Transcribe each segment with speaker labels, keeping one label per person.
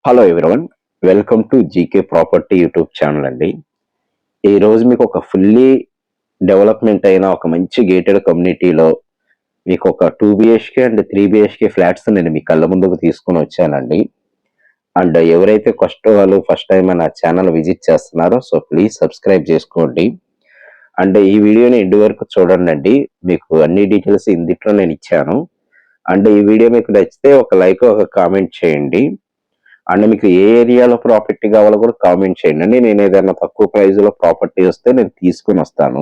Speaker 1: Hello everyone. Welcome to GK property YouTube channel అండి. ఈరోజు మీకు ఒక ఫుల్లీ డెవలప్మెంట్ అయిన ఒక మంచి గేటెడ్ కమ్యూనిటీలో మీకు ఒక 2 బిహెచ్కే అండ్ 3 బిహెచ్కే ఫ్లాట్స్ నేను మీ కళ్ళ ముందుకు తీసుకొని వచ్చానండి. అండ్ ఎవరైతే వాళ్ళు ఫస్ట్ టైం నా ఛానల్ విజిట్ చేస్తున్నారో సో ప్లీజ్ సబ్స్క్రైబ్ చేసుకోండి. అండ్ ఈ వీడియోని ఎండ్ వరకు చూడండి. మీకు అన్ని డీటెయిల్స్ ఇందులో నేను ఇచ్చాను. అండ్ ఈ వీడియో మీకు నచ్చితే ఒక లైక్ ఒక కామెంట్ చేయండి. అండ్ మీకు ఏ ఏరియాలో ప్రాపర్టీ కావాలో కూడా కామెంట్ చేయండి. నేను ఏదైనా తక్కువ ప్రైస్లో ప్రాపర్టీ వస్తే నేను తీసుకుని వస్తాను.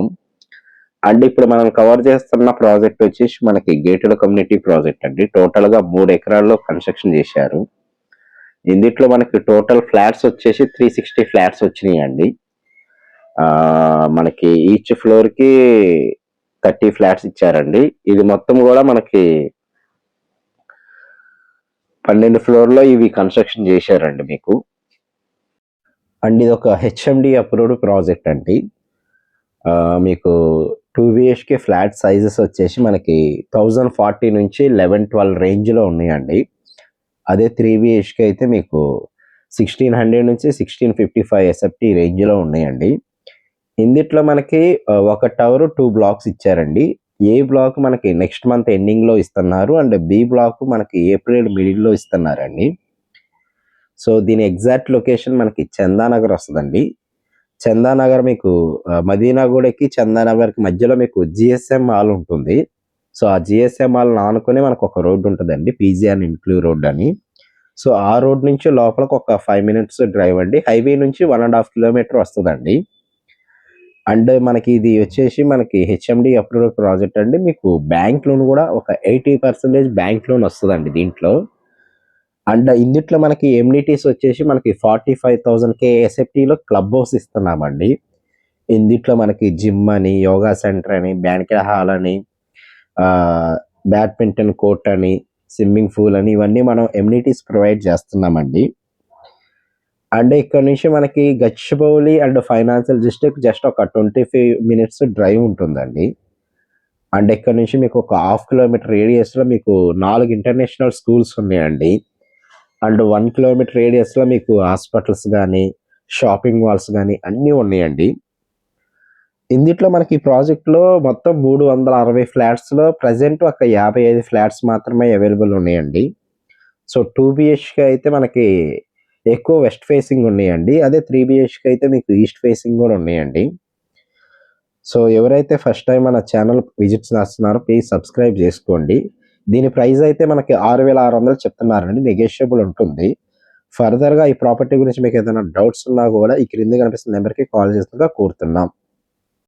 Speaker 1: అండ్ ఇప్పుడు మనం కవర్ చేస్తున్న ప్రాజెక్ట్ వచ్చేసి మనకి గేటెడ్ కమ్యూనిటీ ప్రాజెక్ట్ అండి. టోటల్గా 3 ఎకరాల్లో కన్స్ట్రక్షన్ చేశారు. ఇందులో మనకి టోటల్ ఫ్లాట్స్ వచ్చేసి 360 ఫ్లాట్స్ వచ్చినాయండి. మనకి ఈచ్ ఫ్లోర్కి 30 ఫ్లాట్స్ ఇచ్చారండి. ఇది మొత్తం కూడా మనకి 12 ఫ్లోర్లో ఇవి కన్స్ట్రక్షన్ చేశారండి మీకు. అండ్ ఇది ఒక హెచ్ఎండి అప్రూవ్డ్ ప్రాజెక్ట్ అండి. మీకు 2 బిహెచ్కే ఫ్లాట్ సైజెస్ వచ్చేసి మనకి 1040 నుంచి 1112 రేంజ్లో ఉన్నాయండి. అదే 3 బిహెచ్కే అయితే మీకు 1600 నుంచి 1655 ఎస్ఎఫ్టీ రేంజ్లో ఉన్నాయండి. ఇందులో మనకి ఒక టవర్ 2 బ్లాక్స్ ఇచ్చారండి. ఏ బ్లాక్ మనకి నెక్స్ట్ మంత్ ఎండింగ్లో ఇస్తున్నారు అండ్ బి బ్లాక్ మనకి ఏప్రిల్ మిడిల్లో ఇస్తున్నారండి. సో దీని ఎగ్జాక్ట్ లొకేషన్ మనకి చందానగర్ వస్తుందండి. చందానగర్ మీకు మదీనాగూడకి చందానగర్కి మధ్యలో మీకు జిఎస్ఎం మాల్ ఉంటుంది. సో ఆ జిఎస్ఎం మాల్ ఆనుకొని మనకు ఒక రోడ్డు ఉంటుందండి, పీజీఆర్ ఇన్క్లూవ్ రోడ్ అని. సో ఆ రోడ్ నుంచి లోపలికి ఒక 5 మినిట్స్ డ్రైవ్ అండి. హైవే నుంచి 1.5 కిలోమీటర్ వస్తుందండి. అండ్ మనకి ఇది వచ్చేసి మనకి హెచ్ఎండి అప్రూవ్డ్ ప్రాజెక్ట్ అండి. మీకు బ్యాంక్ లోన్ కూడా ఒక 80% బ్యాంక్ లోన్ వస్తుందండి దీంట్లో. అండ్ ఇందుట్లో మనకి ఎమ్యూనిటీస్ వచ్చేసి మనకి 45,000 ఎస్ఎఫ్టీలో క్లబ్ హౌస్ ఇస్తున్నామండి. ఇందుట్లో మనకి జిమ్ అని, యోగా సెంటర్ అని, బ్యాంక్వెట్ హాల్ అని, బ్యాడ్మింటన్ కోర్ట్ అని, స్విమ్మింగ్ పూల్ అని ఇవన్నీ మనం ఎమ్యూనిటీస్ ప్రొవైడ్ చేస్తున్నామండి. అండ్ ఇక్కడ నుంచి మనకి Gachibowli and financial district just ఒక 25 మినిట్స్ డ్రైవ్ ఉంటుందండి. అండ్ ఇక్కడ నుంచి మీకు ఒక 1/2 కిలోమీటర్ రేడియస్లో మీకు 4 ఇంటర్నేషనల్ స్కూల్స్ ఉన్నాయండి. అండ్ 1 కిలోమీటర్ రేడియస్లో మీకు హాస్పిటల్స్ కానీ, షాపింగ్ మాల్స్ కానీ అన్నీ ఉన్నాయండి. ఇందులో మనకి ఈ ప్రాజెక్ట్లో మొత్తం 360 ఫ్లాట్స్లో ప్రజెంట్ ఒక 55 ఫ్లాట్స్ మాత్రమే అవైలబుల్ ఉన్నాయండి. సో 2 బిహెచ్కే అయితే మనకి ఎక్కువ వెస్ట్ ఫేసింగ్ ఉన్నాయండి. అదే 3 బిహెచ్కే అయితే మీకు ఈస్ట్ ఫేసింగ్ కూడా ఉన్నాయండి. సో ఎవరైతే ఫస్ట్ టైం మన ఛానల్ విజిట్ చేస్తున్నారో ప్లీజ్ సబ్స్క్రైబ్ చేసుకోండి. దీని ప్రైస్ అయితే మనకి 6,600 చెప్తున్నారండి, నెగోషియబుల్ ఉంటుంది. ఫర్దర్గా ఈ ప్రాపర్టీ గురించి మీకు ఏదైనా డౌట్స్ ఉన్నా కూడా ఈ క్రింద కనిపిస్తున్న నెంబర్కి కాల్ చేస్తుందిగా కోరుతున్నాం.